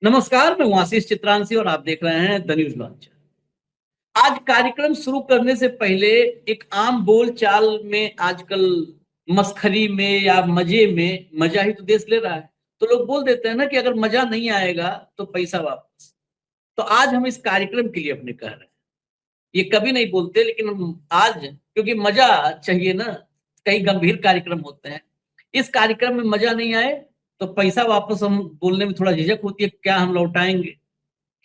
नमस्कार, मैं हूं आशीष चित्रांशी और आप देख रहे हैं द न्यूज लॉन्चर। आज कार्यक्रम शुरू करने से पहले एक आम बोल चाल में आजकल मस्खरी में या मजे में मजा ही तो देश ले रहा है। तो लोग बोल देते हैं ना कि अगर मजा नहीं आएगा तो पैसा वापस। तो आज हम इस कार्यक्रम के लिए अपने कह रहे हैं। ये कभी नहीं बोलते लेकिन हम आज क्योंकि मजा चाहिए ना, कई गंभीर कार्यक्रम होते हैं। इस कार्यक्रम में मजा नहीं आए तो पैसा वापस हम बोलने में थोड़ा झिझक होती है, क्या हम लौटाएंगे,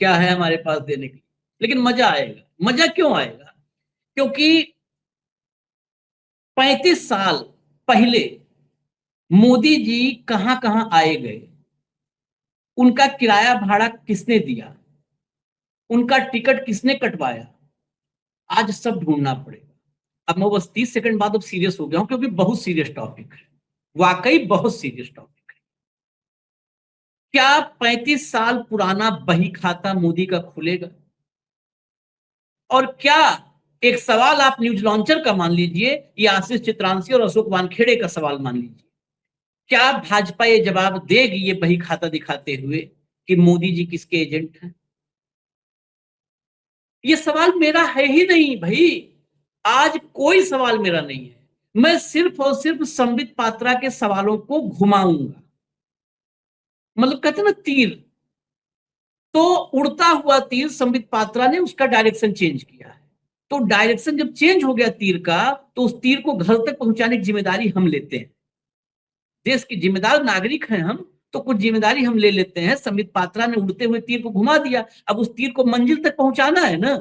क्या है हमारे पास देने के लिए। लेकिन मजा आएगा। मजा क्यों आएगा? क्योंकि 35 साल पहले मोदी जी कहां कहां आए गए, उनका किराया भाड़ा किसने दिया, उनका टिकट किसने कटवाया, आज सब ढूंढना पड़ेगा। अब मैं बस 30 सेकंड बाद अब सीरियस हो गया हूं क्योंकि बहुत सीरियस टॉपिक है, वाकई बहुत सीरियस टॉपिक है। क्या 35 साल पुराना बही खाता मोदी का खुलेगा? और क्या, एक सवाल आप न्यूज लॉन्चर का मान लीजिए, या आशीष चित्रांशी और अशोक वानखेड़े का सवाल मान लीजिए, क्या भाजपा ये जवाब देगी ये बही खाता दिखाते हुए कि मोदी जी किसके एजेंट हैं? ये सवाल मेरा है ही नहीं भाई। आज कोई सवाल मेरा नहीं है। मैं सिर्फ और सिर्फ संबित पात्रा के सवालों को घुमाऊंगा। मतलब कहते ना तीर, तो उड़ता हुआ तीर संबित पात्रा ने उसका डायरेक्शन चेंज किया है। तो डायरेक्शन जब चेंज हो गया तीर का, तो उस तीर को घर तक पहुंचाने की जिम्मेदारी हम लेते हैं। देश के जिम्मेदार नागरिक हैं हम, तो कुछ जिम्मेदारी हम ले लेते हैं। संबित पात्रा ने उड़ते हुए तीर को घुमा दिया, अब उस तीर को मंजिल तक पहुंचाना है ना,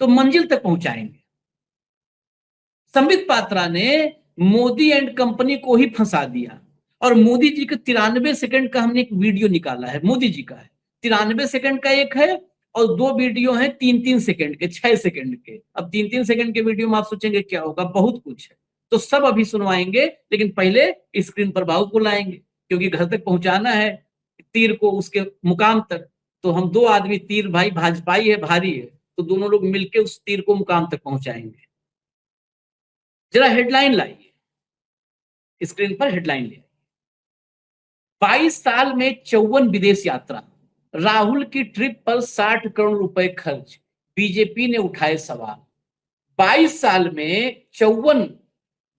तो मंजिल तक पहुंचाएंगे। संबित पात्रा ने मोदी एंड कंपनी को ही फंसा दिया। और मोदी जी का 93 सेकंड का हमने एक वीडियो निकाला है, मोदी जी का है, 93 सेकंड का एक है, और दो वीडियो हैं 3-3 सेकंड के, 6 सेकंड के। अब 3-3 सेकंड के वीडियो में आप सोचेंगे क्या होगा, बहुत कुछ है। तो सब अभी सुनवाएंगे, लेकिन पहले स्क्रीन पर बाबू को लाएंगे क्योंकि घर तक पहुंचाना है तीर को, उसके मुकाम तक। तो हम दो आदमी, तीर भाई भाजपाई है, भारी है, तो दोनों लोग मिलकर उस तीर को मुकाम तक पहुंचाएंगे। जरा हेडलाइन लाइए, स्क्रीन पर हेडलाइन ले। 22 साल में 54 विदेश यात्रा, राहुल की ट्रिप पर 60 करोड़ रुपए खर्च, बीजेपी ने उठाए सवाल। 22 साल में 54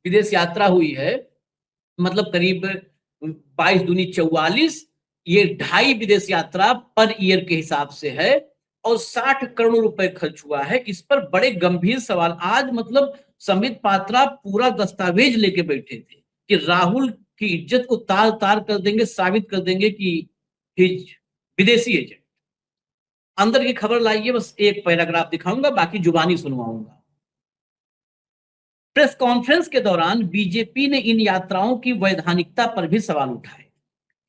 विदेश यात्रा हुई है, मतलब करीब 22 दूनी 44, ये 2.5 विदेश यात्रा पर ईयर के हिसाब से है, और 60 करोड़ रुपए खर्च हुआ है। इस पर बड़े गंभीर सवाल आज, मतलब संबित पात्रा पूरा दस्तावेज लेके बैठे थे कि राहुल की इज्जत को तार तार कर देंगे, साबित कर देंगे कि विदेशी एजेंट। अंदर की खबर लाइए, बस एक पैराग्राफ दिखाऊंगा, बाकी जुबानी सुनवाऊंगा। प्रेस कॉन्फ्रेंस के दौरान बीजेपी ने इन यात्राओं की वैधानिकता पर भी सवाल उठाए।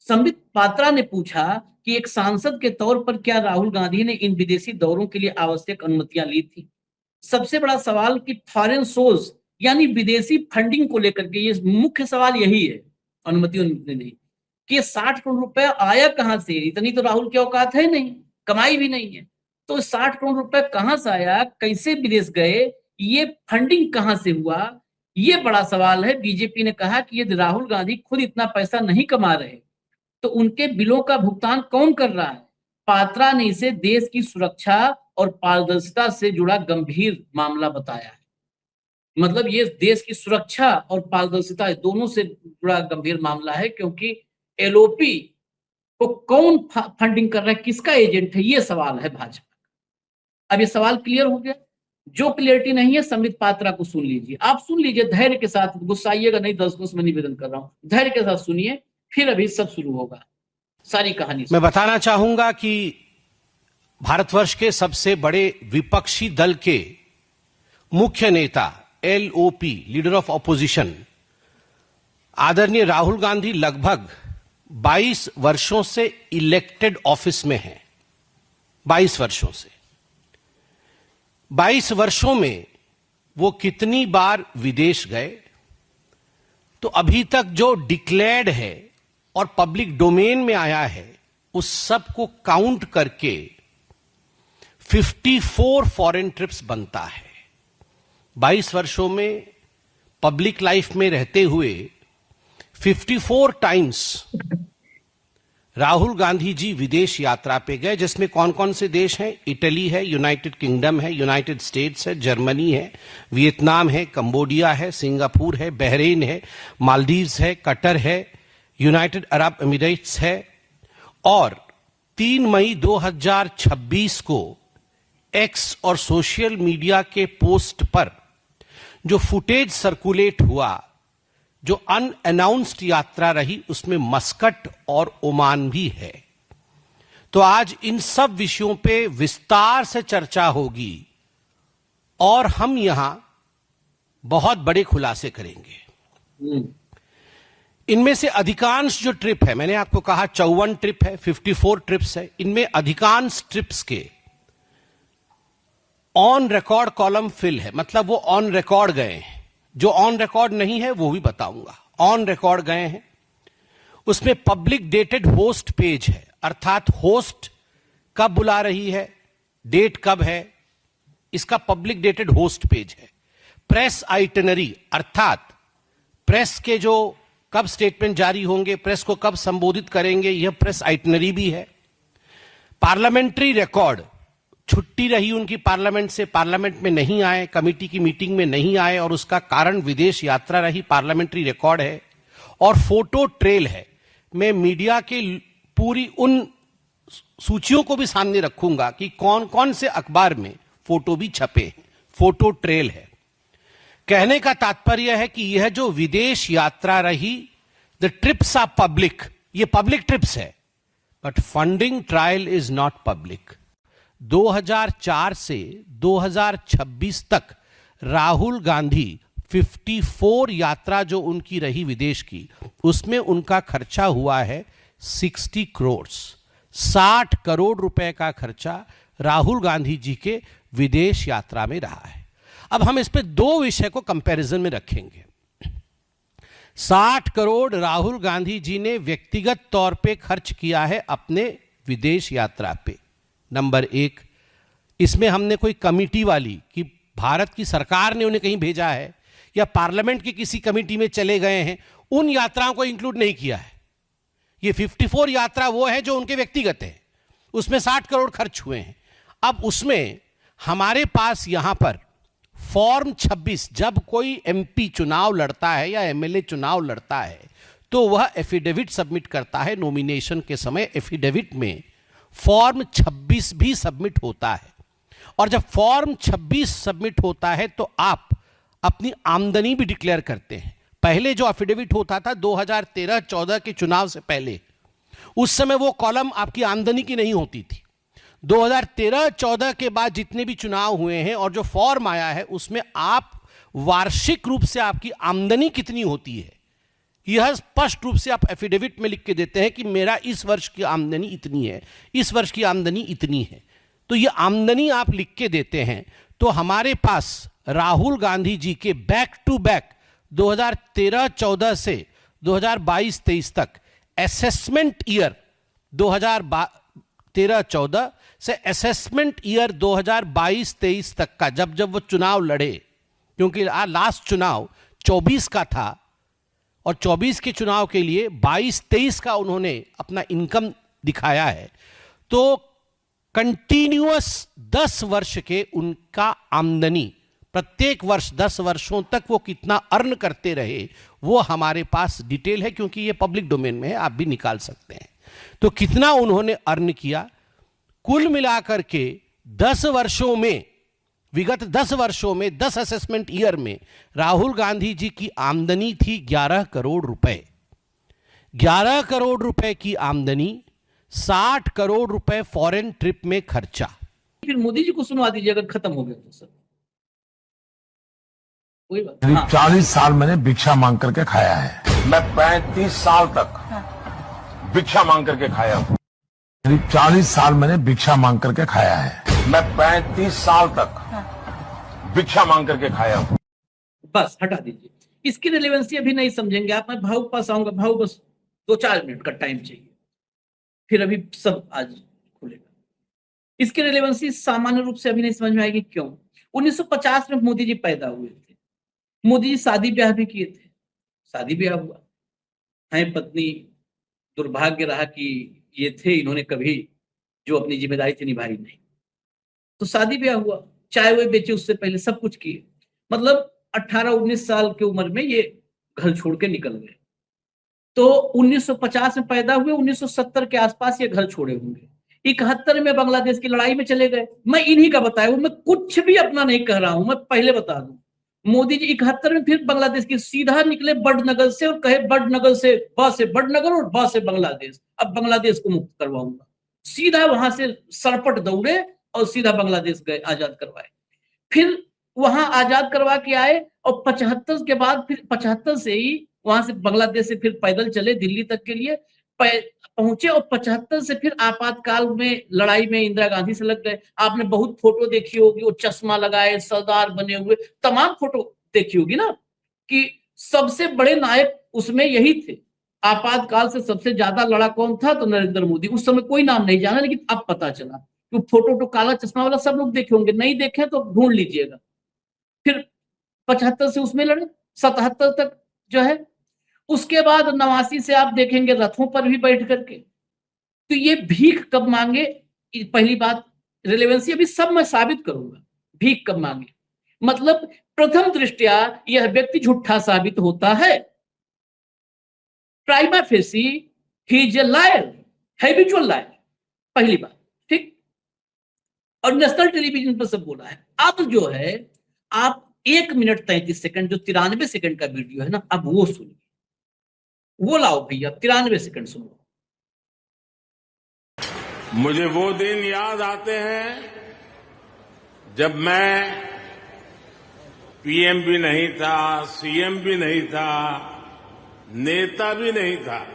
संबित पात्रा ने पूछा कि एक सांसद के तौर पर क्या राहुल गांधी ने इन विदेशी दौरों के लिए आवश्यक अनुमतियां ली थी? सबसे बड़ा सवाल कि फॉरेन सोर्स यानी विदेशी फंडिंग को लेकर के ये मुख्य सवाल यही है, अनुमति नहीं कि 60 करोड़ रुपए आया कहां से? इतनी तो राहुल की औकात है नहीं, कमाई भी नहीं है। तो 60 करोड़ रुपए कहां से आया, कैसे विदेश गए, ये फंडिंग कहां से हुआ, ये बड़ा सवाल है। बीजेपी ने कहा कि यदि राहुल गांधी खुद इतना पैसा नहीं कमा रहे तो उनके बिलों का भुगतान कौन कर रहा है? पात्रा ने इसे देश की सुरक्षा और पारदर्शिता से जुड़ा गंभीर मामला बताया है। मतलब ये देश की सुरक्षा और पारदर्शिता दोनों से जुड़ा गंभीर मामला है, क्योंकि एलओपी को कौन फंडिंग कर रहा है, किसका एजेंट है, ये सवाल है भाजपा का। अब ये सवाल क्लियर हो गया। जो क्लियरिटी नहीं है संबित पात्रा को सुन लीजिए, आप सुन लीजिए धैर्य के साथ, गुस्साइएगा नहीं, दर्शकों से मैं निवेदन कर रहा हूं, धैर्य के साथ सुनिए, फिर अभी सब शुरू होगा, सारी कहानी। मैं बताना चाहूंगा कि भारतवर्ष के सबसे बड़े विपक्षी दल के मुख्य नेता, एलओपी, लीडर ऑफ ऑपोजिशन, आदरणीय राहुल गांधी लगभग 22 वर्षों से इलेक्टेड ऑफिस में हैं। 22 वर्षों से, 22 वर्षों में वो कितनी बार विदेश गए? तो अभी तक जो डिक्लेयर्ड है और पब्लिक डोमेन में आया है, उस सब को काउंट करके 54 फॉरेन ट्रिप्स बनता है। 22 वर्षों में पब्लिक लाइफ में रहते हुए 54 टाइम्स राहुल गांधी जी विदेश यात्रा पे गए, जिसमें कौन कौन से देश हैं? इटली है, यूनाइटेड किंगडम है, यूनाइटेड स्टेट्स है, जर्मनी है, वियतनाम है, कंबोडिया है, सिंगापुर है, बहरीन है, मालदीव्स है, कतर है, यूनाइटेड अरब एमिरेट्स है। और 3 मई 2026 को एक्स और सोशल मीडिया के पोस्ट पर जो फुटेज सर्कुलेट हुआ, जो अनअनाउंस्ड यात्रा रही, उसमें मस्कट और ओमान भी है। तो आज इन सब विषयों पे विस्तार से चर्चा होगी और हम यहां बहुत बड़े खुलासे करेंगे। इनमें से अधिकांश जो ट्रिप है, मैंने आपको कहा 54 ट्रिप है, 54 ट्रिप्स है, इनमें अधिकांश ट्रिप्स के ऑन रिकॉर्ड कॉलम फिल है, मतलब वो ऑन रिकॉर्ड गए हैं। जो ऑन रिकॉर्ड नहीं है वो भी बताऊंगा। ऑन रिकॉर्ड गए हैं, उसमें पब्लिक डेटेड होस्ट पेज है, अर्थात होस्ट कब बुला रही है, डेट कब है, इसका पब्लिक डेटेड होस्ट पेज है। प्रेस आइटनरी, अर्थात प्रेस के जो कब स्टेटमेंट जारी होंगे, प्रेस को कब संबोधित करेंगे, यह प्रेस आइटनरी भी है। पार्लियामेंट्री रिकॉर्ड, छुट्टी रही उनकी पार्लियामेंट से, पार्लियामेंट में नहीं आए, कमेटी की मीटिंग में नहीं आए और उसका कारण विदेश यात्रा रही, पार्लियामेंट्री रिकॉर्ड है। और फोटो ट्रेल है। मैं मीडिया के पूरी उन सूचियों को भी सामने रखूंगा कि कौन कौन से अखबार में फोटो भी छपे हैं। फोटो ट्रेल है। कहने का तात्पर्य है कि यह जो विदेश यात्रा रही, द ट्रिप्स आर पब्लिक, ये पब्लिक ट्रिप्स है, but funding trial is not public. 2004 से 2026 तक राहुल गांधी 54 यात्रा जो उनकी रही विदेश की, उसमें उनका खर्चा हुआ है 60 करोड़, 60 करोड़ रुपए का खर्चा राहुल गांधी जी के विदेश यात्रा में रहा है। अब हम इस पे दो विषय को कंपैरिजन में रखेंगे। 60 करोड़ राहुल गांधी जी ने व्यक्तिगत तौर पे खर्च किया है अपने विदेश यात्रा पे, नंबर एक। इसमें हमने कोई कमिटी वाली कि भारत की सरकार ने उन्हें कहीं भेजा है या पार्लियामेंट की किसी कमिटी में चले गए हैं, उन यात्राओं को इंक्लूड नहीं किया है। ये 54 यात्रा वो है जो उनके व्यक्तिगत है, उसमें 60 करोड़ खर्च हुए हैं। अब उसमें हमारे पास यहां पर फॉर्म 26, जब कोई एमपी चुनाव लड़ता है या एमएलए चुनाव लड़ता है तो वह एफिडेविट सबमिट करता है। नॉमिनेशन के समय एफिडेविट में फॉर्म 26 भी सबमिट होता है। और जब फॉर्म 26 सबमिट होता है तो आप अपनी आमदनी भी डिक्लेयर करते हैं। पहले जो एफिडेविट होता था 2013-14 के चुनाव से पहले, उस समय वो कॉलम आपकी आमदनी की नहीं होती थी। 2013-14 के बाद जितने भी चुनाव हुए हैं और जो फॉर्म आया है, उसमें आप वार्षिक रूप से आपकी आमदनी कितनी होती है यह स्पष्ट रूप से आप एफिडेविट में लिख के देते हैं कि मेरा इस वर्ष की आमदनी इतनी है, इस वर्ष की आमदनी इतनी है। तो ये आमदनी आप लिख के देते हैं। तो हमारे पास राहुल गांधी जी के बैक टू बैक 2013-14 से 2022-23 तक असेसमेंट ईयर 2013-14 से असेसमेंट ईयर 2022-23 तक का, जब जब वो चुनाव लड़े, क्योंकि लास्ट चुनाव 24 का था और 24 के चुनाव के लिए 22-23 का उन्होंने अपना इनकम दिखाया है, तो कंटिन्यूअस 10 वर्ष के उनका आमदनी, प्रत्येक वर्ष 10 वर्षों तक वो कितना अर्न करते रहे, वो हमारे पास डिटेल है, क्योंकि ये पब्लिक डोमेन में है, आप भी निकाल सकते हैं। तो कितना उन्होंने अर्न किया, कुल मिलाकर के 10 वर्षों में, विगत 10 वर्षों में, 10 असेसमेंट ईयर में राहुल गांधी जी की आमदनी थी 11 करोड़ रुपए। 11 करोड़ रुपए की आमदनी, 60 करोड़ रुपए फॉरेन ट्रिप में खर्चा। फिर मोदी जी को सुनवा दीजिए अगर खत्म हो गया तो सर, कोई बात। करीब 40 साल मैंने भिक्षा मांग करके खाया है। मैं 35 साल तक भिक्षा मांग करके खाया हूं। करीब 40 साल मैंने भिक्षा मांग करके खाया है। मैं 35 साल तक भिक्षा मांग करके खाया हूं। बस हटा दीजिए, इसकी रिलेवेंसी अभी नहीं समझेंगे आप। मैं भाव के पास आऊंगा। भाव बस 2-4 मिनट का टाइम चाहिए, फिर अभी सब आज खुलेगा। इसकी रिलेवेंसी सामान्य रूप से अभी नहीं समझ में आएगी। क्यों? 1950 में मोदी जी पैदा हुए थे। मोदी जी शादी ब्याह भी किए थे, शादी ब्याह हुआ है। पत्नी दुर्भाग्य रहा कि ये थे, इन्होंने कभी जो अपनी जिम्मेदारी थी निभाई नहीं। तो शादी ब्याह हुआ, चाय वो बेचे, उससे पहले सब कुछ किए। मतलब 18-19 साल की उम्र में ये घर छोड़ के निकल गए। तो 1950 में पैदा हुए, 1970 के आसपास ये घर छोड़े होंगे। 71 में बांग्लादेश की लड़ाई में चले गए। मैं इन्हीं का बताया हूं, मैं कुछ भी अपना नहीं कह रहा हूं, मैं पहले बता दूं। मोदी जी 71 में फिर बांग्लादेश की सीधा निकले बड़नगर से और कहे बड़नगर से ब से बड़नगर और ब से बांग्लादेश, अब बांग्लादेश को मुक्त करवाऊंगा। सीधा वहां से सरपट दौड़े और सीधा बांग्लादेश गए, आजाद करवाए। फिर वहां आजाद करवा के आए और 75 के बाद फिर 75 से ही वहां से बांग्लादेश से फिर पैदल चले दिल्ली तक के लिए पहुंचे और 75 से फिर आपातकाल में लड़ाई में इंदिरा गांधी से लग गए। आपने बहुत फोटो देखी होगी, वो चश्मा लगाए सरदार बने हुए, तमाम फोटो देखी होगी ना, कि सबसे बड़े नायक उसमें यही थे। आपातकाल से सबसे ज्यादा लड़ा कौन था? तो नरेंद्र मोदी। उस समय कोई नाम नहीं जाना, लेकिन अब पता चला। तो फोटो तो काला चश्मा वाला सब लोग देखे होंगे, नहीं देखे तो ढूंढ लीजिएगा। फिर 75 से उसमें लड़े, 77 तक जो है। उसके बाद 89 से आप देखेंगे रथों पर भी बैठ करके। तो ये भीख कब मांगे, पहली बात रिलेवेंसी अभी सब मैं साबित करूंगा। भीख कब मांगे मतलब प्रथम दृष्टया यह व्यक्ति झूठा साबित होता है। Prima facie he is a liar, habitual liar, पहली बात, ठीक। और नेशनल टेलीविजन पर सब बोला है। अब जो है आप 1 मिनट 33 सेकंड जो 93 सेकंड का वीडियो है ना, अब वो सुनिए। वो लाओ भैया, 93 सेकंड सुनो। मुझे वो दिन याद आते हैं जब मैं पीएम भी नहीं था, सीएम भी नहीं था, नेता भी नहीं था।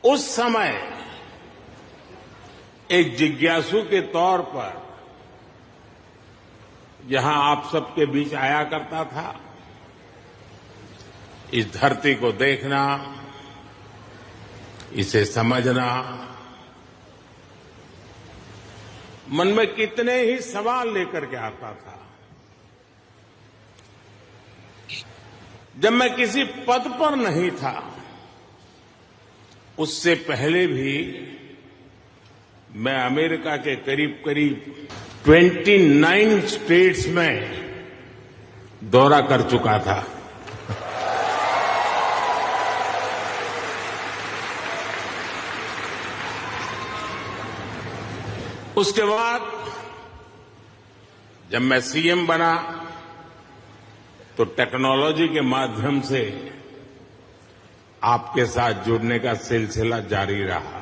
उस समय एक जिज्ञासु के तौर पर यहां आप सबके बीच आया करता था। इस धरती को देखना, इसे समझना, मन में कितने ही सवाल लेकर के आता था। जब मैं किसी पद पर नहीं था, उससे पहले भी मैं अमेरिका के करीब करीब 29 स्टेट्स में दौरा कर चुका था। उसके बाद जब मैं सीएम बना तो टेक्नोलॉजी के माध्यम से आपके साथ जुड़ने का सिलसिला जारी रहा।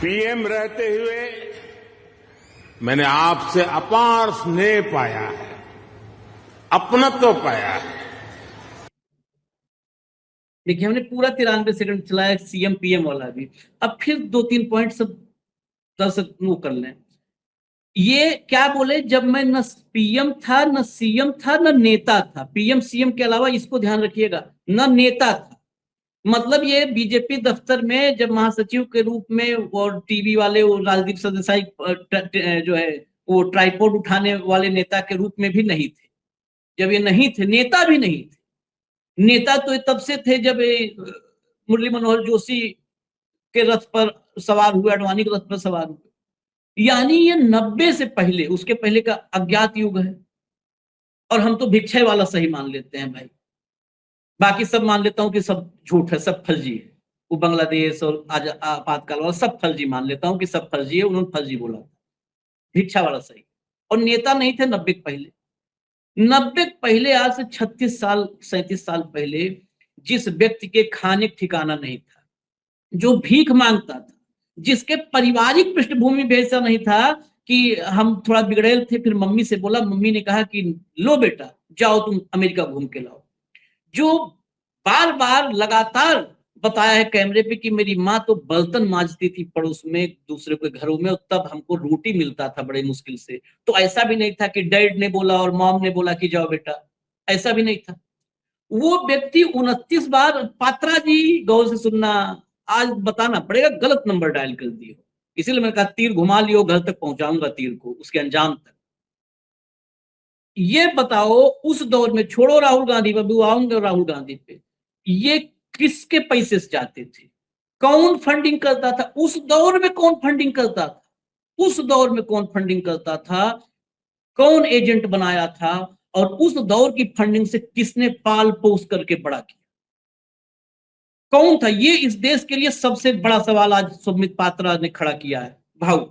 पीएम रहते हुए मैंने आपसे अपार स्नेह पाया है, अपनत्व पाया है। देखिए हमने पूरा 93 सेकंड चलाया, सीएम पीएम वाला भी। अब फिर 2-3 पॉइंट सब दर्शक वो कर लें। ये क्या बोले, जब मैं न पीएम था, न सीएम था, न नेता था। पीएम सीएम के अलावा इसको ध्यान रखिएगा, न नेता था। मतलब ये बीजेपी दफ्तर में जब महासचिव के रूप में और टीवी वाले वो राजदीप सरदेसाई जो है वो ट्राइपॉड उठाने वाले नेता के रूप में भी नहीं थे। जब ये नहीं थे, नेता भी नहीं थे। नेता तो तब से थे जब मुरली मनोहर जोशी के रथ पर सवार हुए, अडवाणी के रथ पर सवार हुए। यानी ये 90 से पहले, उसके पहले का अज्ञात युग है। और हम तो भिक्षय वाला सही मान लेते हैं भाई, बाकी सब मान लेता हूं कि सब झूठ है, सब फर्जी है। वो बांग्लादेश और आपातकाल वाला सब फर्जी मान लेता हूं कि सब फर्जी है, उन्होंने फर्जी बोला था। भिक्षा वाला सही। और नेता नहीं थे 90 के पहले। 90 के पहले, आज से 36 साल 37 साल पहले, जिस व्यक्ति के खाने का ठिकाना नहीं था, जो भीख मांगता था, जिसके पारिवारिक पृष्ठभूमि भी ऐसा नहीं था कि हम थोड़ा बिगड़ेल थे, फिर मम्मी से बोला, मम्मी ने कहा कि लो बेटा जाओ तुम अमेरिका घूम के लाओ। जो बार बार लगातार बताया है कैमरे पे कि मेरी माँ तो बर्तन मांजती थी पड़ोस में दूसरे के घरों में, और तब हमको रोटी मिलता था बड़े मुश्किल से। तो ऐसा भी नहीं था कि डैड ने बोला और मॉम ने बोला कि जाओ बेटा, ऐसा भी नहीं था। वो व्यक्ति 29 बार, पात्रा जी गौर से सुनना, आज बताना पड़ेगा, गलत नंबर डायल कर दिए हो। इसीलिए मैंने कहा तीर घुमा लियो, घर तक पहुंचाऊंगा तीर को, उसके अंजाम तक। ये बताओ उस दौर में, छोड़ो राहुल गांधी पर, भी आऊंगा राहुल गांधी पे, ये किसके पैसे से जाते थे, कौन फंडिंग करता था उस दौर में, कौन फंडिंग करता था उस दौर में, कौन फंडिंग करता था, कौन एजेंट बनाया था, और उस दौर की फंडिंग से किसने पाल पोस करके बड़ा किया, कौन था, ये इस देश के लिए सबसे बड़ा सवाल आज सुमित पात्रा ने खड़ा किया है भाऊ।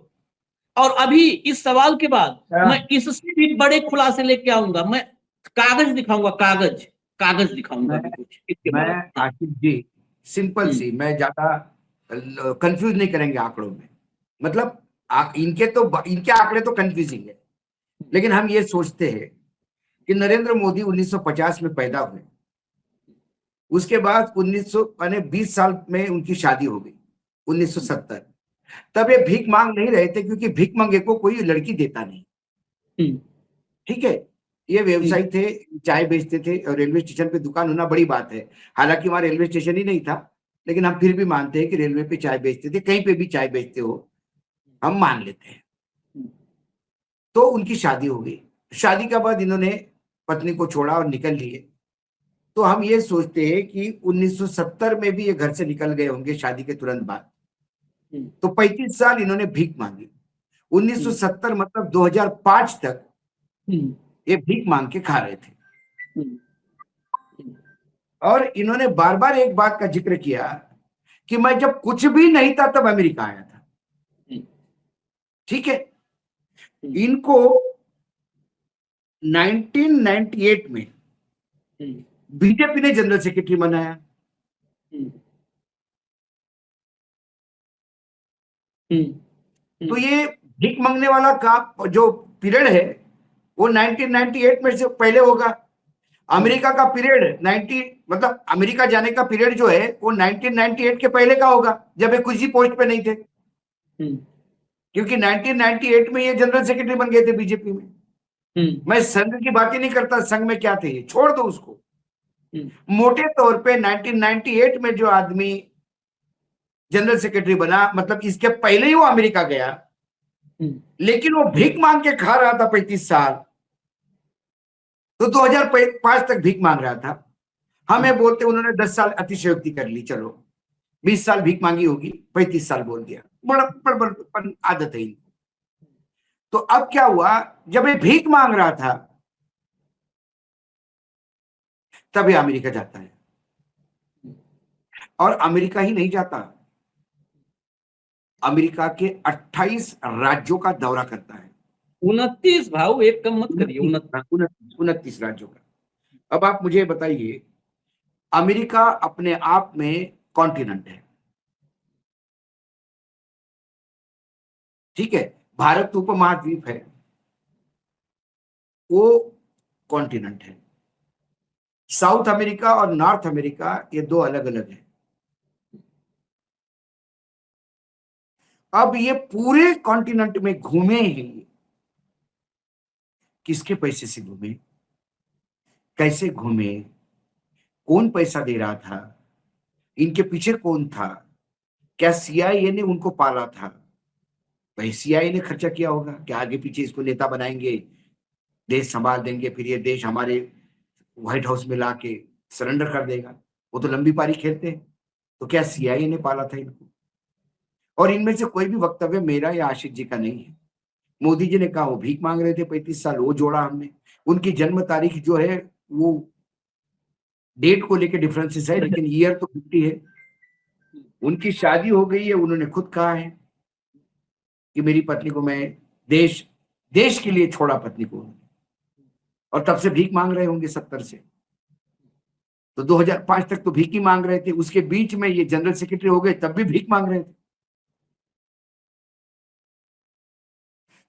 और अभी इस सवाल के बाद मैं इससे भी बड़े खुलासे लेके आऊंगा, मैं कागज दिखाऊंगा, कागज दिखाऊंगा मैं भी कुछ इसके मैं बाद। आशिफ जी, सिंपल सी, मैं ज्यादा कंफ्यूज नहीं करेंगे आंकड़ों में। मतलब इनके आंकड़े तो कंफ्यूजिंग है, लेकिन हम ये सोचते हैं कि नरेंद्र मोदी 1950 में पैदा हुए, उसके बाद 1900 यानी 20 साल में उनकी शादी हो गई 1970। तब ये भीख मांग नहीं रहे थे, क्योंकि भीख मांगे को कोई लड़की देता नहीं। ठीक है, ये व्यवसायी थे, चाय बेचते थे, और रेलवे स्टेशन पे दुकान होना बड़ी बात है। हालांकि वहां रेलवे स्टेशन ही नहीं था, लेकिन हम फिर भी मानते हैं कि रेलवे पे चाय बेचते थे, कहीं पे भी चाय बेचते हो हम मान लेते हैं। तो उनकी शादी हो गई, शादी के बाद इन्होंने पत्नी को छोड़ा और निकल लिए। तो हम ये सोचते हैं कि 1970 में भी ये घर से निकल गए होंगे शादी के तुरंत बाद। तो 35 साल इन्होंने भीख मांगी। 1970 मतलब 2005 तक ये भीख मांग के खा रहे थे। और इन्होंने बार बार एक बात का जिक्र किया कि मैं जब कुछ भी नहीं था तब अमेरिका आया था। ठीक है, इनको 1998 में बीजेपी ने जनरल सेक्रेटरी बनाया। तो ये भीख मांगने वाला का जो पीरियड है वो 1998 में से पहले होगा। अमेरिका का पीरियड 90 मतलब अमेरिका जाने का पीरियड जो है वो 1998 के पहले का होगा, जब ये कुछ ही पोस्ट पे नहीं थे। क्योंकि 1998 में ये जनरल सेक्रेटरी बन गए थे बीजेपी में। मैं संघ की बात ही नहीं करता, संघ में क्या थे, छोड़ दो उसको। मोटे तौर पे 1998 में जो आदमी जनरल सेक्रेटरी बना, मतलब इसके पहले ही वो अमेरिका गया, लेकिन वो भीख मांग के खा रहा था 35 साल। तो 2005 तक भीख मांग रहा था। हमें बोलते उन्होंने 10 साल अतिशयोक्ति कर ली, चलो 20 साल भीख मांगी होगी, 35 साल बोल दिया, बड़ा आदत है इनको। तो अब क्या हुआ, जब ये भीख मांग रहा था तब ये अमेरिका जाता है, और अमेरिका ही नहीं जाता, अमेरिका के 28 राज्यों का दौरा करता है। 29 भाव, एक कम मत करिए, 29 राज्यों का। अब आप मुझे बताइए, अमेरिका अपने आप में कॉन्टिनेंट है, ठीक है, भारत उपमहाद्वीप है, वो कॉन्टिनेंट है। साउथ अमेरिका और नॉर्थ अमेरिका ये दो अलग अलग है। अब ये पूरे कॉन्टिनेंट में घूमे हैं, किसके पैसे से घूमे, कैसे घूमे, कौन पैसा दे रहा था, इनके पीछे कौन था, क्या सीआईए ने उनको पाला था, भाई सीआईए ने खर्चा किया होगा कि आगे पीछे इसको नेता बनाएंगे, देश संभाल देंगे, फिर ये देश हमारे व्हाइट हाउस में लाके सरेंडर कर देगा। वो तो लंबी पारी खेलते हैं। तो क्या सीआईए ने पाला था इनको? और इनमें से कोई भी वक्तव्य मेरा या आशिक जी का नहीं है। मोदी जी ने कहा वो भीख मांग रहे थे 35 साल, वो जोड़ा हमने। उनकी जन्म तारीख जो है वो डेट को लेके डिफरेंसेस है, लेकिन ईयर तो 50 है। उनकी शादी हो गई है, उन्होंने खुद कहा है कि मेरी पत्नी को मैं देश के लिए छोड़ा पत्नी को, और तब से भीख मांग रहे होंगे 70 से। तो 2005 तक तो भीख ही मांग रहे थे, उसके बीच में ये जनरल सेक्रेटरी हो गए, तब भी भीख मांग रहे थे।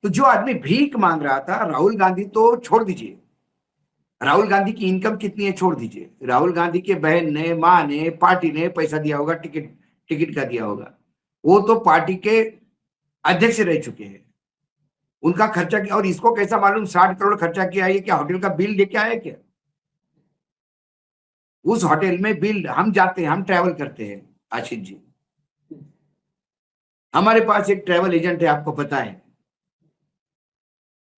तो जो आदमी भीख मांग रहा था, राहुल गांधी तो छोड़ दीजिए, राहुल गांधी की इनकम कितनी है छोड़ दीजिए, राहुल गांधी के बहन ने, माँ ने, पार्टी ने पैसा दिया होगा, टिकट का दिया होगा, वो तो पार्टी के अध्यक्ष रह चुके हैं, उनका खर्चा किया। और इसको कैसा मालूम 60 करोड़ खर्चा किया है, क्या होटल का बिल लेके आया क्या? उस होटल में बिल, हम जाते हैं, हम ट्रैवल करते हैं आशीष जी, हमारे पास एक ट्रैवल एजेंट है, आपको पता है,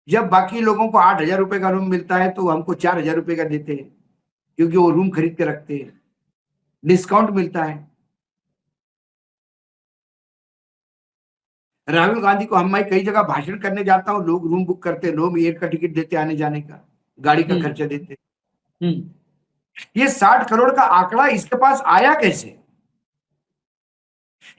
जब बाकी लोगों को 8,000 रुपए का रूम मिलता है तो हमको 4,000 रुपए का देते हैं, क्योंकि वो रूम खरीद के रखते हैं, डिस्काउंट मिलता है। राहुल गांधी को मैं कई जगह भाषण करने जाता हूँ, लोग रूम बुक करते हैं, लोग एयर का टिकट देते, आने जाने का, गाड़ी का खर्चा देते। ये 60 करोड़ का आंकड़ा इसके पास आया कैसे?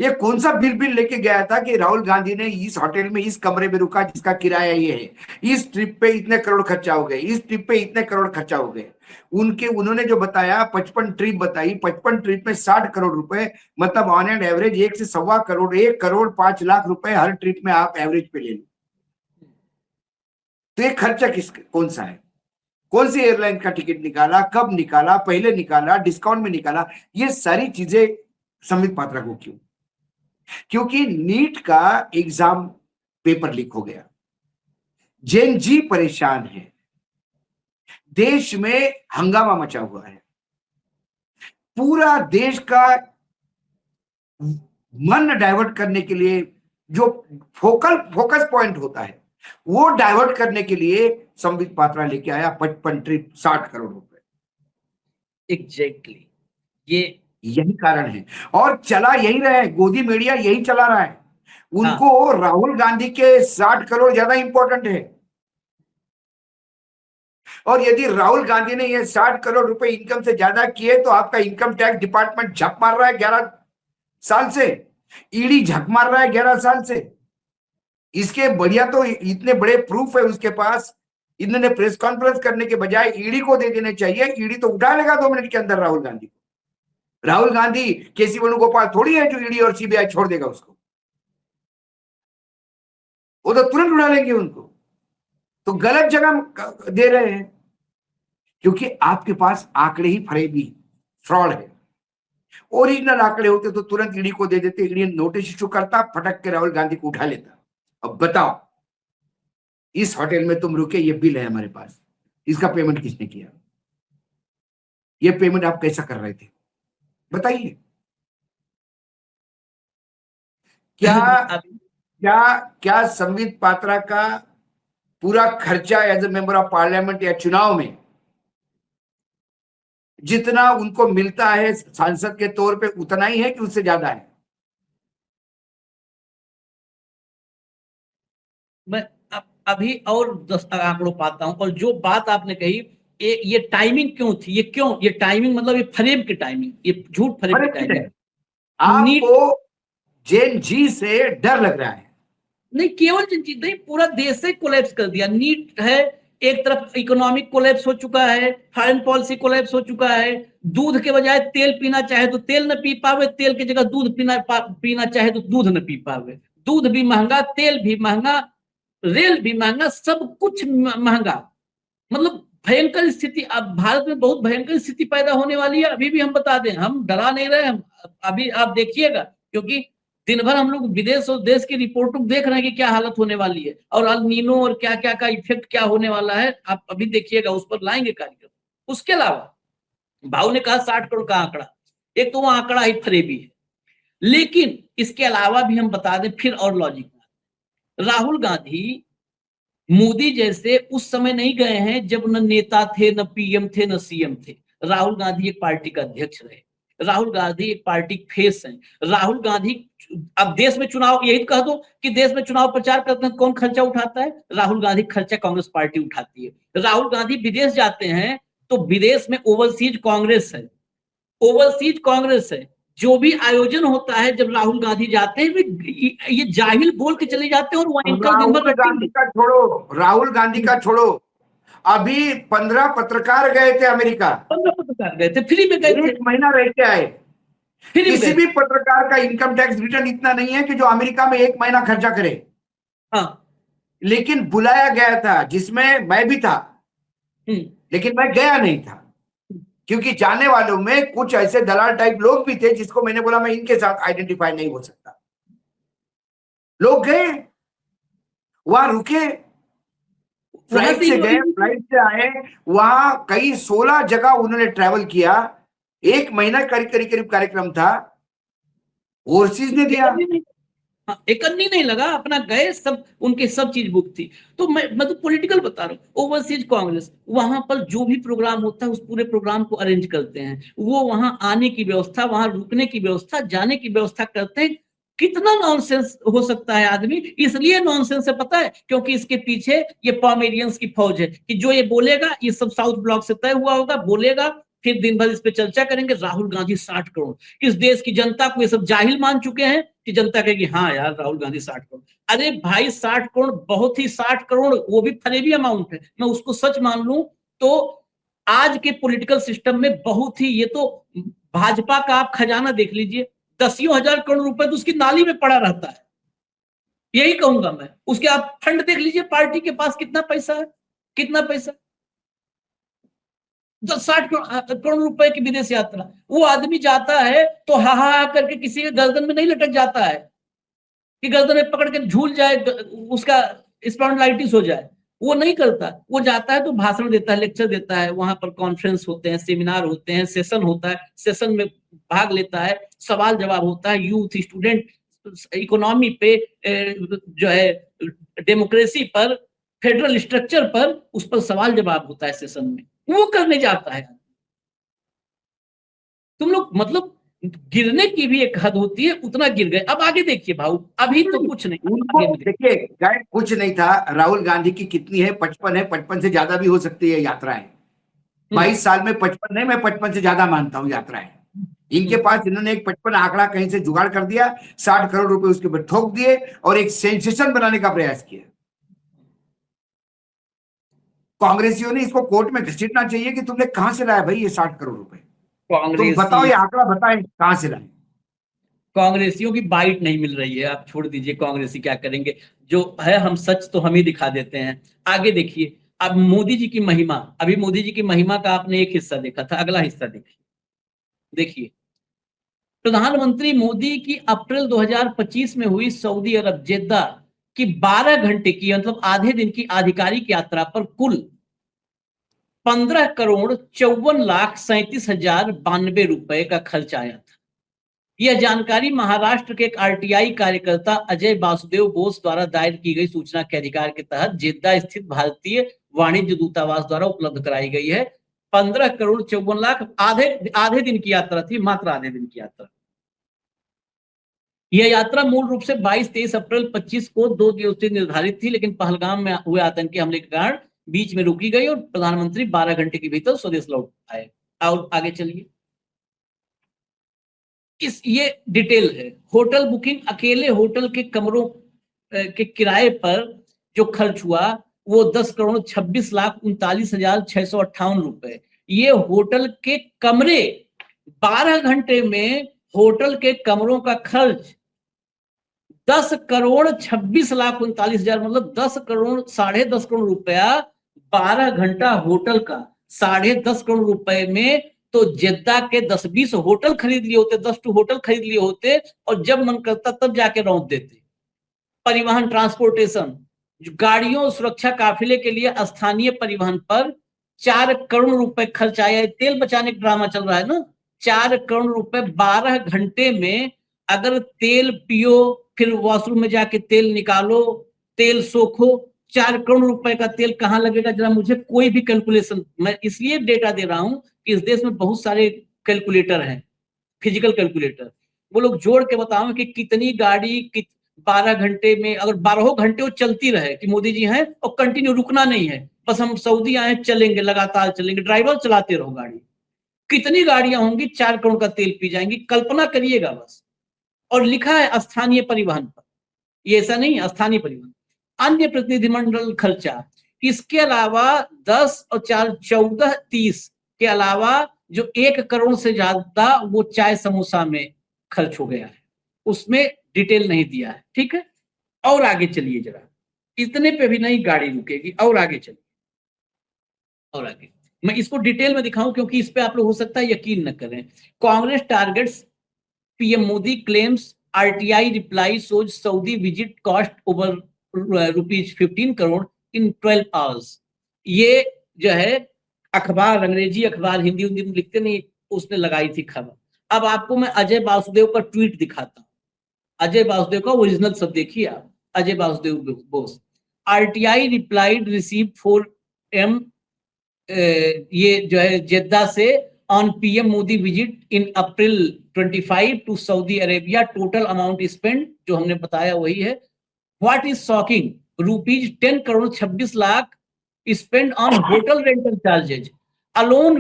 ये कौन सा बिल लेके गया था कि राहुल गांधी ने इस होटल में इस कमरे में रुका जिसका किराया ये है, इस ट्रिप पे इतने करोड़ खर्चा हो गए, इस ट्रिप पे इतने करोड़ खर्चा हो गए। उन्होंने जो बताया 55 ट्रिप बताई, 55 ट्रिप में 60 करोड़ रुपए, मतलब ऑन एंड एवरेज 1 से 1.25 करोड़, 1 करोड़ 5 लाख रुपए हर ट्रिप में आप एवरेज पे ले लो। तो ये खर्चा कौन सा है? कौन सी एयरलाइन का टिकट निकाला, कब निकाला, पहले निकाला, डिस्काउंट में निकाला? ये सारी चीजें संबित पात्रा को क्यों? क्योंकि नीट का एग्जाम पेपर लीक हो गया, जेन जी परेशान है, देश में हंगामा मचा हुआ है, पूरा देश का मन डाइवर्ट करने के लिए जो फोकस पॉइंट होता है वो डाइवर्ट करने के लिए संबित पात्रा लेके आया 55 ट्रिप 60 करोड़ रुपए। एग्जैक्टली यही कारण है, और चला यही रहा है, गोदी मीडिया यही चला रहा है। उनको राहुल गांधी के 60 करोड़ ज्यादा इंपॉर्टेंट है, और यदि राहुल गांधी ने ये 60 करोड़ रुपए इनकम से ज्यादा किए तो आपका इनकम टैक्स डिपार्टमेंट झक मार रहा है 11 साल से, ईडी झक मार रहा है 11 साल से। इसके बढ़िया तो इतने बड़े प्रूफ है उसके पास, इन्होंने प्रेस कॉन्फ्रेंस करने के बजाय ईडी को दे देने चाहिए। ईडी तो उठा लेगा 2 मिनट के अंदर राहुल गांधी को। राहुल गांधी केसी वेणुगोपाल थोड़ी है जो ईडी और सीबीआई छोड़ देगा उसको, वो तो तुरंत उड़ा लेंगे उनको। तो गलत जगह दे रहे हैं, क्योंकि आपके पास आंकड़े ही फरेबी, फ्रॉड है। ओरिजिनल आंकड़े होते तो तुरंत ईडी को दे देते, ईडी नोटिस इशू करता, फटक के राहुल गांधी को उठा लेता। अब बताओ, इस होटल में तुम रुके, ये बिल है हमारे पास, इसका पेमेंट किसने किया? ये पेमेंट आप कैसा कर रहे थे बताइए? क्या संबित पात्रा का पूरा खर्चा as a member of parliament या चुनाव में जितना उनको मिलता है सांसद के तौर पे उतना ही है कि उससे ज्यादा है? मैं अभी और 10 आंकड़ों पाता हूं। और जो बात आपने कही, ये टाइमिंग क्यों थी, ये टाइमिंग मतलब ये फरेब की टाइमिंग, ये झूठ फरेब की टाइमिंग। आपको जेन जी से डर लग रहा है? नहीं, केवल जेन जी नहीं, पूरा देश से कोलैप्स कर दिया। नीट है, एक तरफ इकोनॉमिक कोलैप्स हो चुका है, फॉरेन पॉलिसी कोलैप्स हो चुका है। दूध के बजाय तेल पीना चाहे तो तेल न पी पावे, तेल की जगह दूध पीना चाहे तो दूध न पी पावे। दूध भी महंगा, तेल भी महंगा, रेल भी महंगा, सब कुछ महंगा। मतलब भयंकर स्थिति, अब भारत में बहुत भयंकर स्थिति पैदा होने वाली है। अभी भी हम बता दें, हम डरा नहीं रहे, हम अभी आप देखिएगा, क्योंकि दिन भर हम लोग विदेश और देश की रिपोर्टों देख रहे हैं कि क्या हालत होने वाली है, और अल नीनो और क्या क्या का इफेक्ट क्या होने वाला है। आप अभी देखिएगा, उस पर लाएंगे कार्यक्रम। उसके अलावा भाऊ ने कहा 60 करोड़ का आंकड़ा, एक तो वो आंकड़ा ही फरेबी है, लेकिन इसके अलावा भी हम बता दें फिर और लॉजिक। राहुल गांधी मोदी जैसे उस समय नहीं गए हैं जब न नेता थे, न पीएम थे, न सीएम थे। राहुल गांधी एक पार्टी का अध्यक्ष रहे, राहुल गांधी एक पार्टी फेस है। राहुल गांधी, अब देश में चुनाव, यही कह दो कि देश में चुनाव प्रचार करते हैं, कौन खर्चा उठाता है? राहुल गांधी खर्चा कांग्रेस पार्टी उठाती है। राहुल गांधी विदेश जाते हैं तो विदेश में ओवरसीज कांग्रेस है, ओवरसीज कांग्रेस है। जो भी आयोजन होता है जब राहुल गांधी जाते हैं, ये जाहिल बोल के चले जाते हैं, और वो एंकर दिन भर गांधी का छोड़ो, राहुल गांधी का छोड़ो, अभी 15 पत्रकार गए थे अमेरिका, 15 पत्रकार गए थे, फ्री में गए थे, 1 महीना रह के आए। किसी भी पत्रकार का इनकम टैक्स रिटर्न इतना नहीं है कि जो अमेरिका में 1 महीना खर्चा करे। हाँ, लेकिन बुलाया गया था, जिसमें मैं भी था, लेकिन मैं गया नहीं था, क्योंकि जाने वालों में कुछ ऐसे दलाल टाइप लोग भी थे जिसको मैंने बोला मैं इनके साथ आइडेंटिफाई नहीं हो सकता। लोग गए, वहां रुके, फ्लाइट से गए, फ्लाइट से आए, वहां कई 16 जगह उन्होंने ट्रैवल किया। 1 महीना करीब कार्यक्रम था, ओवरसीज ने दिया। हाँ, एक अन्नी नहीं लगा, अपना गए, सब उनके सब चीज बुक थी। तो मैं तो पॉलिटिकल बता रहा हूँ। ओवरसीज कांग्रेस, वहां पर जो भी प्रोग्राम होता है उस पूरे प्रोग्राम को अरेंज करते हैं, वो वहां आने की व्यवस्था, वहां रुकने की व्यवस्था, जाने की व्यवस्था करते हैं। कितना नॉनसेंस हो सकता है आदमी, इसलिए नॉनसेंस है पता है, क्योंकि इसके पीछे ये पॉमेरियंस की फौज है कि जो ये बोलेगा ये सब साउथ ब्लॉक से तय हुआ होगा, बोलेगा, फिर दिन भर इस पे चर्चा करेंगे। राहुल गांधी 60 करोड़, इस देश की जनता को ये सब जाहिल मान चुके हैं कि जनता कहेगी हाँ यार राहुल गांधी 60 करोड़। अरे भाई 60 करोड़ बहुत ही, 60 करोड़ वो भी फरेबी अमाउंट है, मैं उसको सच मान लूं तो आज के पॉलिटिकल सिस्टम में बहुत ही, ये तो भाजपा का आप खजाना देख लीजिए, दसियों हजार करोड़ रुपए तो उसकी नाली में पड़ा रहता है। यही कहूंगा मैं। उसके आप फंड देख लीजिए, पार्टी के पास कितना पैसा है, कितना पैसा, 60 करोड़ रुपए की विदेश यात्रा। वो आदमी जाता है तो हा हा करके किसी के गर्दन में नहीं लटक जाता है कि गर्दन में पकड़ के झूल जाए, उसका स्पॉन्डिलाइटिस हो जाए, वो नहीं करता। वो जाता है तो भाषण देता है, लेक्चर देता है, वहां पर कॉन्फ्रेंस होते हैं, सेमिनार होते हैं, सेशन होता है, सेशन में भाग लेता है, सवाल जवाब होता है, यूथ स्टूडेंट, इकोनॉमी पे, जो है डेमोक्रेसी पर, फेडरल स्ट्रक्चर पर, उस पर सवाल जवाब होता है सेशन में, वो करने जाता है। तुम लोग मतलब गिरने की भी एक हद होती है, उतना गिर गए। अब आगे देखिए भाऊ, अभी तो कुछ नहीं, उनको आगे देखिए, गाइड कुछ नहीं था। राहुल गांधी की कितनी है, 55 है, 55 से ज्यादा भी हो सकती है यात्राएं। 22 साल में 55 नहीं, मैं 55 से ज्यादा मानता हूँ यात्राएं। इनके पास इन्होंने एक 55 आंकड़ा कहीं से जुगाड़ कर दिया, 60 करोड़ रुपए उसके ऊपर ठोक दिए और एक सेंसेशन बनाने का प्रयास किया। कांग्रेसियों ने इसको कोर्ट में घसीटना चाहिए कि तुमने कहां से लाया भाई ये 60 करोड़ रुपए, तुम बताओ, ये आंकड़ा बताएं कहां से लाए। कांग्रेसियों की बाइट नहीं मिल रही है, आप छोड़ दीजिए, कांग्रेसी क्या करेंगे, जो है हम सच तो हम ही दिखा देते हैं। आगे देखिए, अब मोदी जी की महिमा, अभी मोदी जी की महिमा का आपने एक हिस्सा देखा था, अगला हिस्सा देखिए। देखिए, प्रधानमंत्री मोदी की अप्रैल 2025 में हुई सऊदी अरब जेद्दा की 12 घंटे की, मतलब आधे दिन की आधिकारिक यात्रा पर कुल 15,54,37,092 रुपए का खर्च आया था। यह जानकारी महाराष्ट्र के एक आरटीआई कार्यकर्ता अजय वासुदेव बोस द्वारा दायर की गई सूचना के अधिकार के तहत जेद्दा स्थित भारतीय वाणिज्य दूतावास द्वारा उपलब्ध कराई गई है। 15,54,00,000 आधे आधे दिन की यात्रा थी, मात्र आधे दिन की यात्रा। यह यात्रा मूल रूप से 22-23 अप्रैल 25 को 2 दिवसीय निर्धारित थी, लेकिन पहलगाम में हुए आतंकी हमले के कारण बीच में रुकी गई और प्रधानमंत्री 12 घंटे के भीतर स्वदेश लौट आए। और आगे चलिए, ये डिटेल है। होटल बुकिंग, अकेले होटल के कमरों के किराए पर जो खर्च हुआ वो 10,26,39,658 रुपए। ये होटल के कमरे, 12 घंटे में होटल के कमरों का खर्च 10,26,39,000, मतलब 10 करोड़, 10.5 करोड़ रुपया 12 घंटा होटल का, 10.5 करोड़ रुपए में तो जेद्दा के 10-20 होटल खरीद लिए होते, 10 होटल खरीद लिए होते और जब मन करता तब जाके रौंद देते। परिवहन, ट्रांसपोर्टेशन, गाड़ियों, सुरक्षा काफिले के लिए स्थानीय परिवहन पर 4 करोड़ रुपए खर्च आया। तेल बचाने का ड्रामा चल रहा है ना, 4 करोड़ रुपए 12 घंटे में। अगर तेल पियो, फिर वॉशरूम में जाके तेल निकालो, तेल सोखो, 4 करोड़ रुपए का तेल कहां लगेगा जरा मुझे कोई भी कैलकुलेशन। मैं इसलिए डेटा दे रहा हूं कि इस देश में बहुत सारे कैलकुलेटर हैं, फिजिकल कैलकुलेटर, वो लोग जोड़ के बताओ कि कितनी गाड़ी 12 घंटे में, अगर 12 घंटे वो चलती रहे कि मोदी जी हैं और कंटिन्यू रुकना नहीं है, बस हम सऊदी आए चलेंगे, लगातार चलेंगे, ड्राइवर चलाते रहो गाड़ी, कितनी गाड़ियां होंगी 4 करोड़ का तेल पी जाएंगी, कल्पना करिएगा बस। और लिखा है स्थानीय परिवहन पर, ये ऐसा नहीं है, स्थानीय परिवहन। अन्य प्रतिनिधिमंडल खर्चा, इसके अलावा 10 और 4 14 30 के अलावा जो 1 करोड़ से ज्यादा वो चाय समोसा में खर्च हो गया है, उसमें डिटेल नहीं दिया है, ठीक है। और आगे चलिए जरा, इतने पे भी नहीं गाड़ी रुकेगी, और आगे चलिए, और आगे मैं इसको डिटेल में दिखाऊं क्योंकि इस पे आप लोग हो सकता है यकीन न करें। Congress targets PM Modi claims RTI reply shows Saudi visit cost over ₹15 crore in 12 hours। ये जो है अखबार, अंग्रेजी अखबार, हिंदी में लिखते नहीं, उसने लगाई थी खबर। अब आपको मैं अजय वासुदेव का ट्वीट दिखाता हूं, अजय वासुदेव का ओरिजिनल सब देखिए आप, Ajay Vasudev Bose. RTI replied receive 4M ये जो है जेद्दा से on PM Modi visit in April 25 to Saudi Arabia, total amount spend जो हमने बताया वही है। What is shocking, ₹10 crore 26 lakh spend on hotel rental charges alone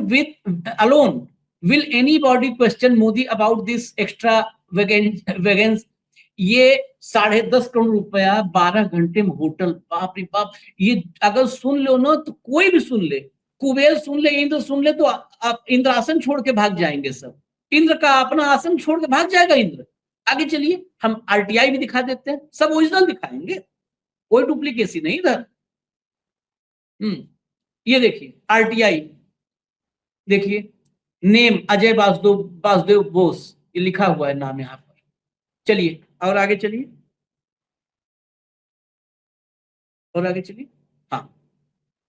will anybody question Modi about this extra wagons. ये 10.5 करोड़ रुपया 12 घंटे में होटल, बाप रे बाप। ये अगर सुन लो ना तो कोई भी सुन ले, कुबेर सुन ले, इंद्र सुन ले, तो आप इंद्र आसन छोड़ के भाग जाएंगे सब। इंद्र का अपना आसन छोड़ के भाग जाएगा इंद्र। आगे चलिए, हम आरटीआई भी दिखा देते हैं, सब ओरिजिनल दिखाएंगे, कोई डुप्लीकेसी नहीं इधर। ये देखिए आरटीआई, देखिए नेम अजय वासुदेव बोस, ये लिखा हुआ है नाम यहाँ पर। चलिए और आगे चलिए, और आगे चलिए। हाँ,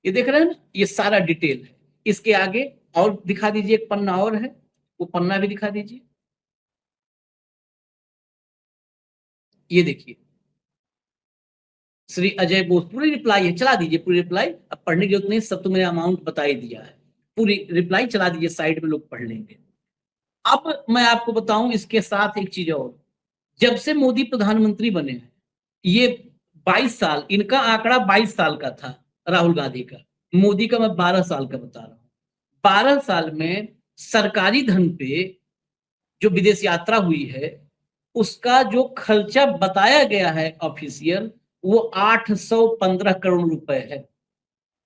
ये देख रहे हैं ना, ये सारा डिटेल है। इसके आगे और दिखा दीजिए, एक पन्ना और है, वो पन्ना भी दिखा दीजिए। ये देखिए श्री अजय बोस, पूरी रिप्लाई है, चला दीजिए पूरी रिप्लाई। अब पढ़ने की जरूरत नहीं, सब तो मैंने अमाउंट बता ही दिया है। पूरी रिप्लाई चला दीजिए, साइड में लोग पढ़ लेंगे। अब मैं आपको बताऊं इसके साथ एक चीज और, जब से मोदी प्रधानमंत्री बने हैं, ये 22 साल, इनका आंकड़ा 22 साल का था राहुल गांधी का, मोदी का मैं 12 साल का बता रहा हूं। 12 साल में सरकारी धन पे जो विदेश यात्रा हुई है, उसका जो खर्चा बताया गया है ऑफिशियल, वो 815 करोड़ रुपए है।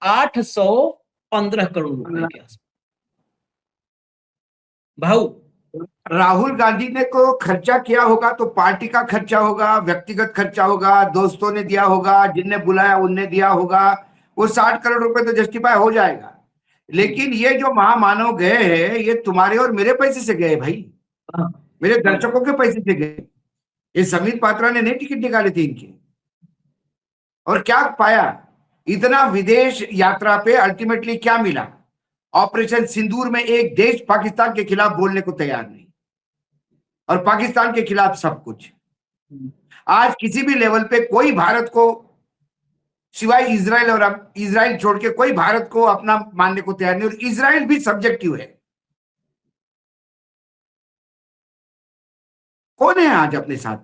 815 करोड़ रुपए के आसपास। भाऊ, राहुल गांधी ने को खर्चा किया होगा तो पार्टी का खर्चा होगा, व्यक्तिगत खर्चा होगा, दोस्तों ने दिया होगा, जिनने बुलाया उनने दिया होगा, वो 60 करोड़ रुपए तो जस्टिफाई हो जाएगा। लेकिन ये जो महामानव गए हैं, ये तुम्हारे और मेरे पैसे से गए भाई, मेरे दर्शकों के पैसे से गए। ये समित पात्रा ने नहीं टिकट निकाले थे इनके, और क्या पाया? इतना विदेश यात्रा पे अल्टीमेटली क्या मिला? ऑपरेशन सिंदूर में एक देश पाकिस्तान के खिलाफ बोलने को तैयार नहीं, और पाकिस्तान के खिलाफ सब कुछ। आज किसी भी लेवल पे कोई भारत को, सिवाय इजराइल, और अब इजराइल छोड़ के कोई भारत को अपना मानने को तैयार नहीं, और इजराइल भी सब्जेक्टिव है। कौन है आज अपने साथ?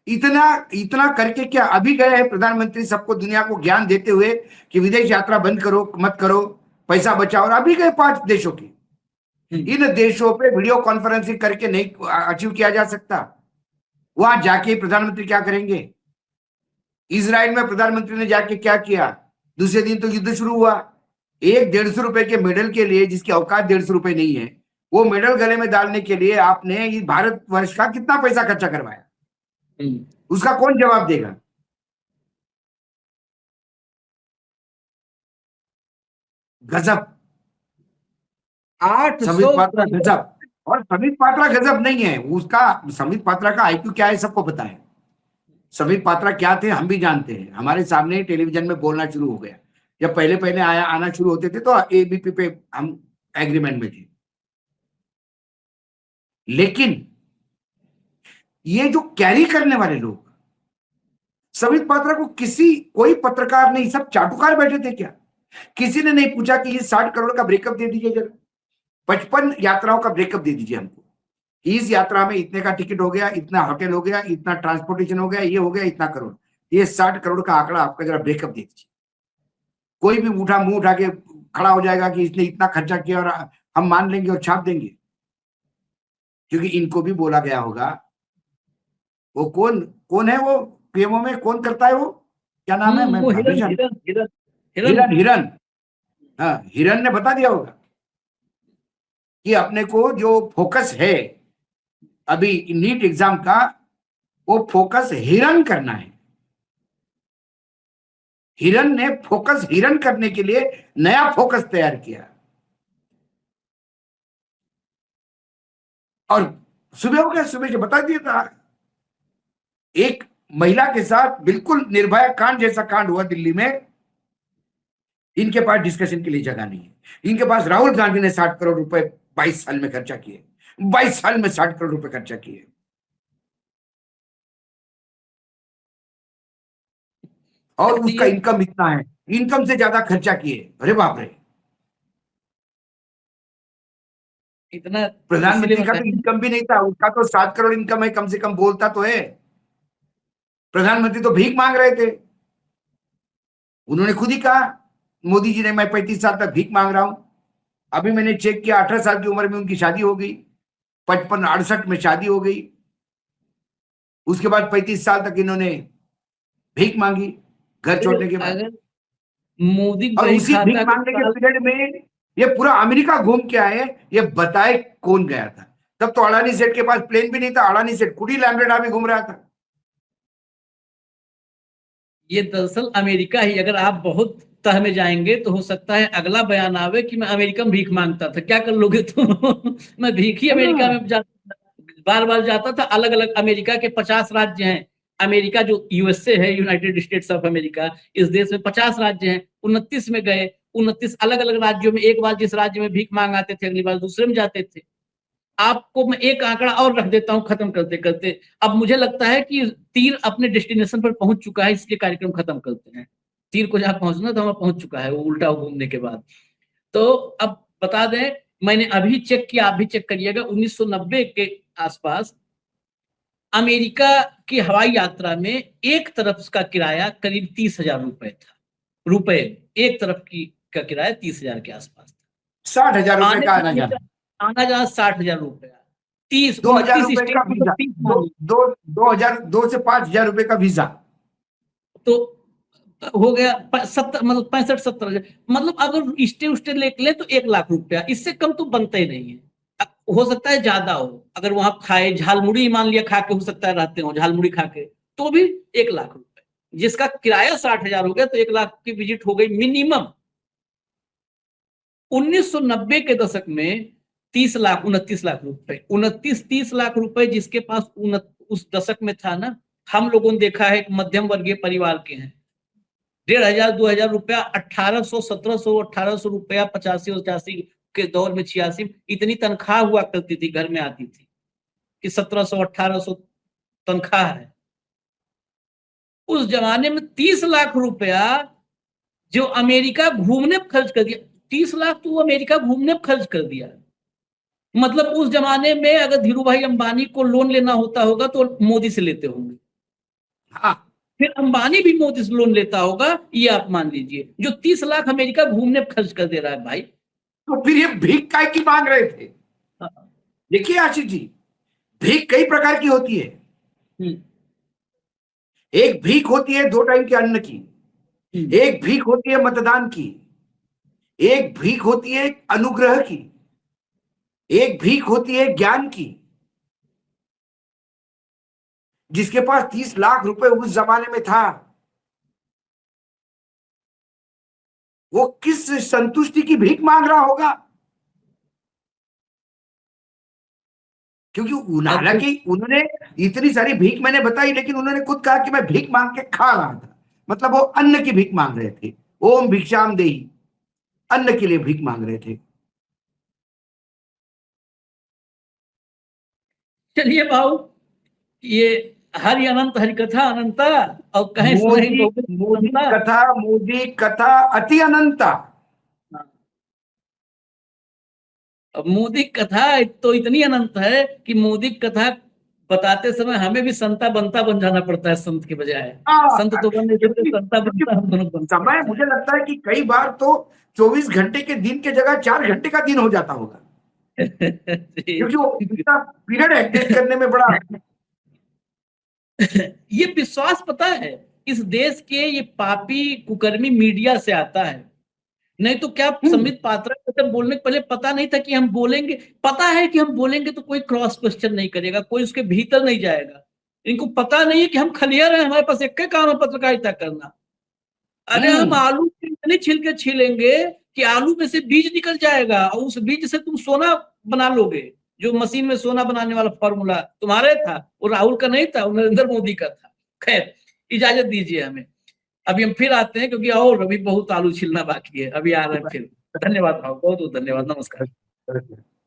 इतना इतना करके क्या अभी गए हैं प्रधानमंत्री सबको, दुनिया को ज्ञान देते हुए कि विदेश यात्रा बंद करो, मत करो, पैसा बचाओ, और अभी गए 5 देशों की। इन देशों पे वीडियो कॉन्फ्रेंसिंग करके नहीं अचीव किया जा सकता। वहां जाके प्रधानमंत्री क्या करेंगे? इजराइल में प्रधानमंत्री ने जाके क्या किया? दूसरे दिन तो युद्ध शुरू हुआ। 150 रुपए के मेडल के लिए, जिसकी औकात 150 रुपए नहीं है, वो मेडल गले में डालने के लिए आपने भारत वर्ष का कितना पैसा खर्चा करवाया? उसका कौन जवाब देगा? गजब। 800 समित पात्रा गजब। और समित पात्रा गजब नहीं है, उसका समित पात्रा का आईक्यू क्या है सबको पता है। समित पात्रा क्या थे हम भी जानते हैं, हमारे सामने टेलीविजन में बोलना शुरू हो गया। जब पहले पहले आना शुरू होते थे तो एबीपी पे हम एग्रीमेंट में थे। लेकिन ये जो कैरी करने वाले लोग, समित पात्रा को कोई पत्रकार नहीं, सब चाटुकार बैठे थे क्या? किसी ने नहीं पूछा कि ये 60 करोड़ का ब्रेकअप दे दीजिए, जरा 55 यात्राओं का ब्रेकअप दे दीजिए हमको। इस यात्रा में इतने का टिकट हो गया, इतना होटल हो गया, इतना ट्रांसपोर्टेशन हो गया, ये हो गया, इतना करोड़, ये 60 करोड़ का आंकड़ा आपका जरा ब्रेकअप दे दीजिए। कोई भी मुंह उठा के खड़ा हो जाएगा कि इसने इतना खर्चा किया, और हम मान लेंगे और छाप देंगे, क्योंकि इनको भी बोला गया होगा। वो कौन है वो पीएमओ में, कौन करता है वो, क्या नाम है? मैं हिरन। हाँ, हिरन ने बता दिया होगा कि अपने को जो फोकस है अभी नीट एग्जाम का, वो फोकस हिरन करना है। हिरन ने फोकस हिरन करने के लिए नया फोकस तैयार किया। और सुबह हो गया, सुबह से बता दिया था, एक महिला के साथ बिल्कुल निर्भया कांड जैसा कांड हुआ दिल्ली में। इनके पास डिस्कशन के लिए जगह नहीं है। इनके पास राहुल गांधी ने 60 करोड़ रुपए 22 साल में खर्चा किए, 22 साल में 60 करोड़ रुपए खर्चा किए। और उसका इनकम इतना है, इनकम से ज्यादा खर्चा किए। अरे बाप रे, इतना प्रधानमंत्री का तो इनकम भी नहीं था, उसका तो 7 करोड़ इनकम है, कम से कम बोलता तो है। प्रधानमंत्री तो भीख मांग रहे थे, उन्होंने खुद ही कहा, मोदी जी ने, मैं 35 साल तक भीख मांग रहा हूं। अभी मैंने चेक किया, 18 साल की उम्र में उनकी शादी हो गई, 55-68 में शादी हो गई। उसके बाद 35 साल तक इन्होंने भीख मांगी घर छोड़ने के बाद। अगर मोदी और बही उसी भीख खाता मांगने के पीरियड में ये पूरा अमेरिका घूम के आए, ये बताए कौन गया था? तब तो अडानी सेठ के पास प्लेन भी नहीं था, अडानी सेठ खुद ही लैंडरेडा में घूम रहा था। ये दरअसल अमेरिका ही, अगर आप बहुत तह में जाएंगे तो हो सकता है अगला बयान आवे कि मैं अमेरिका में भीख मांगता था। क्या कर लोगे तुम? मैं भीख ही अमेरिका में जाता, बार बार जाता था। अलग अलग अमेरिका के 50 राज्य हैं। अमेरिका जो यूएसए है, यूनाइटेड स्टेट्स ऑफ अमेरिका, इस देश में 50 राज्य हैं। 29 में गए, 29 अलग अलग राज्यों में, एक बार जिस राज्य में भीख मांग आते थे, अगली बार दूसरे में जाते थे। आपको मैं एक आंकड़ा और रख देता हूं खत्म करते करते। अब मुझे लगता है कि तीर अपने डेस्टिनेशन पर पहुंच चुका है, इसलिए कार्यक्रम खत्म करते हैं। तीर को जहां पहुंचना था वहां पहुंच चुका है, वो उल्टा घूमने के बाद। तो अब बता दें, मैंने अभी चेक किया, आप भी चेक करिएगा, 1990 के आसपास अमेरिका की हवाई यात्रा में एक तरफ का किराया करीब 30,000 रुपए था। रुपए एक तरफ की का किराया 30,000 के आसपास था। 60,000 रुपए का आना जाना, आना जाना 60,000 रुपया, 2,000 29 रुपए स्टेट का में वीजा, 30 मान लो। 2 से 5,000 रुपए का वीजा। तो हो गया 70, मतलब 65-70 मतलब अगर स्टे उस्टे ले तो 1,00,000 रुपया, इससे कम तो बनता ही नहीं है। हो सकता है ज्यादा हो, अगर वहां खाए झालमुड़ी मान लिया खा के, हो सकता है रहते हो झालमुड़ी खा के, तो भी 1,00,000 रुपए। जिसका किराया 60,000 हो गया तो 1,00,000 की विजिट हो गई मिनिमम। 1990 के दशक में 30,00,000 29,00,000 रुपए, 29-30 लाख रुपए जिसके पास उस दशक में था ना, हम लोगों ने देखा है, एक मध्यम वर्गीय परिवार के हैं, 1,500-2,000 रुपया, 1,800 1,700 1,800 रुपया 85-85 के दौर में, 86 इतनी तनख्वाह हुआ करती थी, घर में आती थी कि 1,700-1,800 तनख्वाह है। उस जमाने में 30,00,000 रुपया जो अमेरिका घूमने पर खर्च कर दिया, 30,00,000 तो अमेरिका घूमने पर खर्च कर दिया। मतलब उस जमाने में अगर धीरू भाई अंबानी को लोन लेना होता होगा तो मोदी से लेते होंगे। हाँ, फिर अंबानी भी मोदी से लोन लेता होगा, ये आप मान लीजिए, जो 30,00,000 अमेरिका घूमने पर खर्च कर दे रहा है भाई। तो फिर ये भीख काय की मांग रहे थे? देखिए आशीष जी, भीख कई प्रकार की होती है। एक भीख होती है 2 टाइम के अन्न की, एक भीख होती है मतदान की, एक भीख होती है अनुग्रह की, एक भीख होती है ज्ञान की। जिसके पास 30,00,000 रुपए उस जमाने में था, वो किस संतुष्टि की भीख मांग रहा होगा? क्योंकि हालांकि उन्होंने इतनी सारी भीख मैंने बताई, लेकिन उन्होंने खुद कहा कि मैं भीख मांग के खा रहा था। मतलब वो अन्न की भीख मांग रहे थे। ओम भिक्षाम देहि, अन्न के लिए भीख मांग रहे थे। चलिए भाऊ, ये हरि अनंत हरि कथा अनंता, और कहें मोदी कथा अति अनंता। मोदी कथा तो इतनी अनंत है कि मोदी कथा बताते समय हमें भी संता बनता बन जाना पड़ता है, संत के बजाय। संत तो बनने के लिए संता बनता हम दोनों बनता समय मुझे लगता है कि कई बार तो 24 घंटे के दिन के जगह 4 घंटे का दिन हो जाता होगा। क्योंकि वो इतना पीरियड एडजस्ट करने में बड़ा ये विश्वास पता है इस देश के ये पापी कुकर्मी मीडिया से आता है। नहीं तो क्या संबित पात्रा को बोलने के पहले पता नहीं था कि हम बोलेंगे, पता है कि हम बोलेंगे तो कोई क्रॉस क्वेश्चन नहीं करेगा, कोई उसके भीतर नहीं जाएगा। इनको पता नहीं है कि हम खलियर हैं, हमारे पास एक काम है पत्रकारिता करना। अरे हम आलू के इतने छिलके छीलेंगे कि आलू में से बीज निकल जाएगा, और उस बीज से तुम सोना बना लोगे। जो मशीन में सोना बनाने वाला फॉर्मूला तुम्हारे था, वो राहुल का नहीं था, वो नरेंद्र मोदी का था। खैर, इजाजत दीजिए हमें, अभी हम फिर आते हैं, क्योंकि और अभी बहुत आलू छिलना बाकी है। अभी आ रहे हैं फिर। धन्यवाद भाव, बहुत बहुत धन्यवाद, नमस्कार।